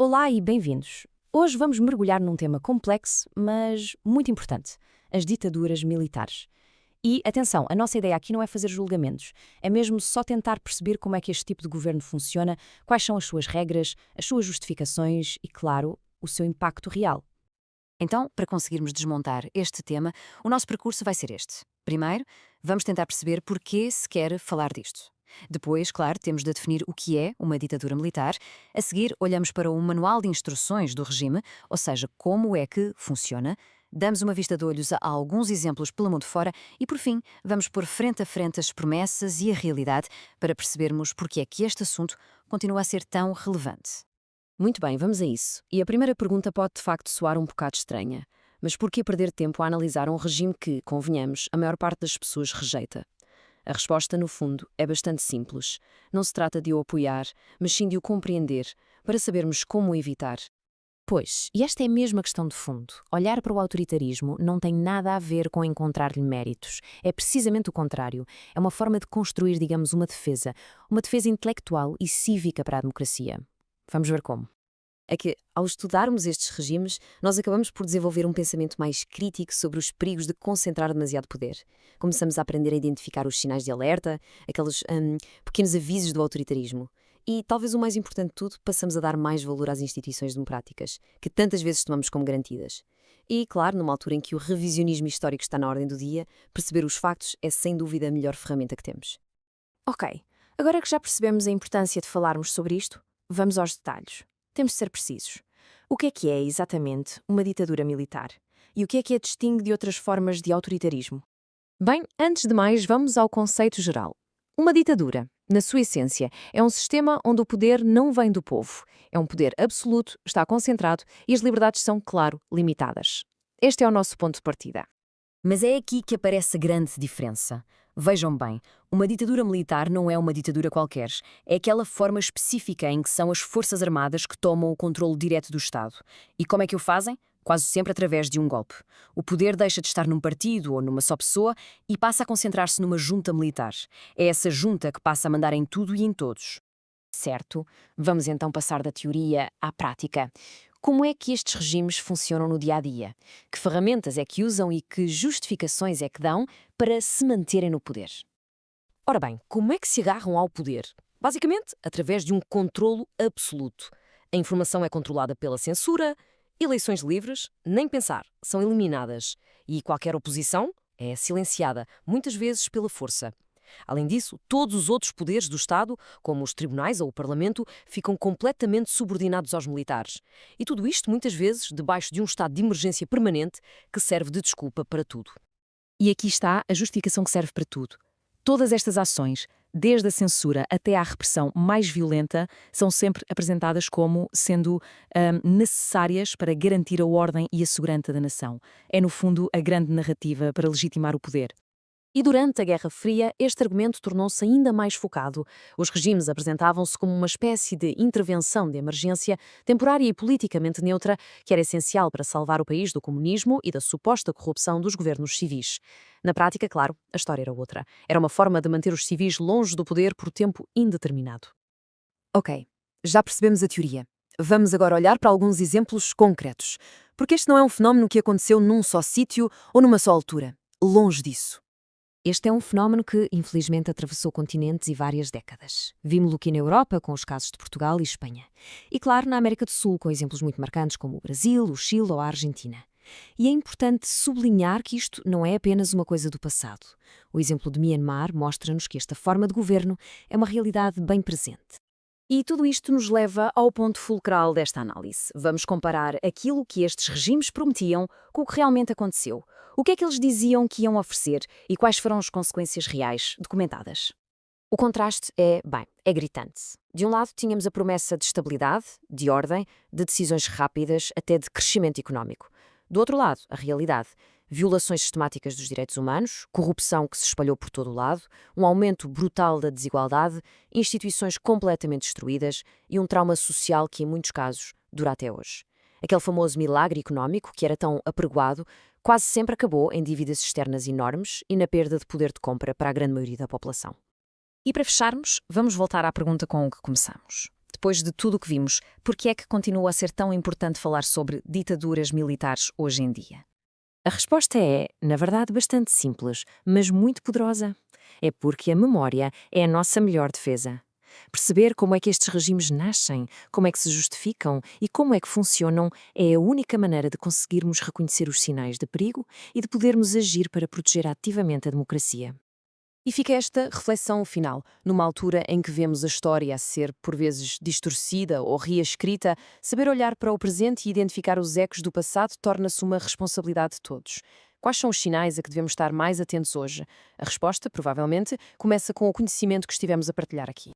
Olá e bem-vindos. Hoje vamos mergulhar num tema complexo, mas muito importante: as ditaduras militares. E, atenção, a nossa ideia aqui não é fazer julgamentos, é mesmo só tentar perceber como é que este tipo de governo funciona, quais são as suas regras, as suas justificações e, claro, o seu impacto real. Então, para conseguirmos desmontar este tema, o nosso percurso vai ser este. Primeiro, vamos tentar perceber porquê se quer falar disto. Depois, claro, temos de definir o que é uma ditadura militar. A seguir, olhamos para o manual de instruções do regime, ou seja, como é que funciona. Damos uma vista de olhos a alguns exemplos pelo mundo fora e, por fim, vamos pôr frente a frente as promessas e a realidade para percebermos porque é que este assunto continua a ser tão relevante. Muito bem, vamos a isso. E a primeira pergunta pode de facto soar um bocado estranha. Mas por que perder tempo a analisar um regime que, convenhamos, a maior parte das pessoas rejeita? A resposta, no fundo, é bastante simples. Não se trata de o apoiar, mas sim de o compreender, para sabermos como o evitar. Pois, e esta é mesmo a questão de fundo. Olhar para o autoritarismo não tem nada a ver com encontrar-lhe méritos. É precisamente o contrário. É uma forma de construir, digamos, uma defesa intelectual e cívica para a democracia. Vamos ver como. É que, ao estudarmos estes regimes, nós acabamos por desenvolver um pensamento mais crítico sobre os perigos de concentrar demasiado poder. Começamos a aprender a identificar os sinais de alerta, aqueles pequenos avisos do autoritarismo. E, talvez o mais importante de tudo, passamos a dar mais valor às instituições democráticas, que tantas vezes tomamos como garantidas. E, claro, numa altura em que o revisionismo histórico está na ordem do dia, perceber os factos é sem dúvida a melhor ferramenta que temos. Ok, agora que já percebemos a importância de falarmos sobre isto, vamos aos detalhes. Temos de ser precisos. O que é exatamente uma ditadura militar? E o que a distingue de outras formas de autoritarismo? Bem, antes de mais, vamos ao conceito geral. Uma ditadura, na sua essência, é um sistema onde o poder não vem do povo. É um poder absoluto, está concentrado e as liberdades são, claro, limitadas. Este é o nosso ponto de partida. Mas é aqui que aparece a grande diferença. Vejam bem, uma ditadura militar não é uma ditadura qualquer. É aquela forma específica em que são as forças armadas que tomam o controle direto do Estado. E como é que o fazem? Quase sempre através de um golpe. O poder deixa de estar num partido ou numa só pessoa e passa a concentrar-se numa junta militar. É essa junta que passa a mandar em tudo e em todos. Certo, vamos então passar da teoria à prática. Como é que estes regimes funcionam no dia a dia? Que ferramentas é que usam e que justificações é que dão para se manterem no poder? Ora bem, como é que se agarram ao poder? Basicamente, através de um controlo absoluto. A informação é controlada pela censura, eleições livres, nem pensar, são eliminadas. E qualquer oposição é silenciada, muitas vezes pela força. Além disso, todos os outros poderes do Estado, como os tribunais ou o Parlamento, ficam completamente subordinados aos militares. E tudo isto, muitas vezes, debaixo de um estado de emergência permanente que serve de desculpa para tudo. E aqui está a justificação que serve para tudo. Todas estas ações, desde a censura até à repressão mais violenta, são sempre apresentadas como sendo necessárias para garantir a ordem e a segurança da nação. É, no fundo, a grande narrativa para legitimar o poder. E durante a Guerra Fria, este argumento tornou-se ainda mais focado. Os regimes apresentavam-se como uma espécie de intervenção de emergência, temporária e politicamente neutra, que era essencial para salvar o país do comunismo e da suposta corrupção dos governos civis. Na prática, claro, a história era outra. Era uma forma de manter os civis longe do poder por tempo indeterminado. Ok, já percebemos a teoria. Vamos agora olhar para alguns exemplos concretos. Porque este não é um fenómeno que aconteceu num só sítio ou numa só altura. Longe disso. Este é um fenómeno que, infelizmente, atravessou continentes e várias décadas. Vimos-lo aqui na Europa, com os casos de Portugal e Espanha. E, claro, na América do Sul, com exemplos muito marcantes como o Brasil, o Chile ou a Argentina. E é importante sublinhar que isto não é apenas uma coisa do passado. O exemplo de Myanmar mostra-nos que esta forma de governo é uma realidade bem presente. E tudo isto nos leva ao ponto fulcral desta análise. Vamos comparar aquilo que estes regimes prometiam com o que realmente aconteceu. O que é que eles diziam que iam oferecer e quais foram as consequências reais documentadas? O contraste é gritante. De um lado, tínhamos a promessa de estabilidade, de ordem, de decisões rápidas, até de crescimento económico. Do outro lado, a realidade. Violações sistemáticas dos direitos humanos, corrupção que se espalhou por todo o lado, um aumento brutal da desigualdade, instituições completamente destruídas e um trauma social que, em muitos casos, dura até hoje. Aquele famoso milagre económico, que era tão apregoado, quase sempre acabou em dívidas externas enormes e na perda de poder de compra para a grande maioria da população. E para fecharmos, vamos voltar à pergunta com que começamos. Depois de tudo o que vimos, por que é que continua a ser tão importante falar sobre ditaduras militares hoje em dia? A resposta é, na verdade, bastante simples, mas muito poderosa. É porque a memória é a nossa melhor defesa. Perceber como é que estes regimes nascem, como é que se justificam e como é que funcionam é a única maneira de conseguirmos reconhecer os sinais de perigo e de podermos agir para proteger ativamente a democracia. E fica esta reflexão final. Numa altura em que vemos a história a ser, por vezes, distorcida ou reescrita, saber olhar para o presente e identificar os ecos do passado torna-se uma responsabilidade de todos. Quais são os sinais a que devemos estar mais atentos hoje? A resposta, provavelmente, começa com o conhecimento que estivemos a partilhar aqui.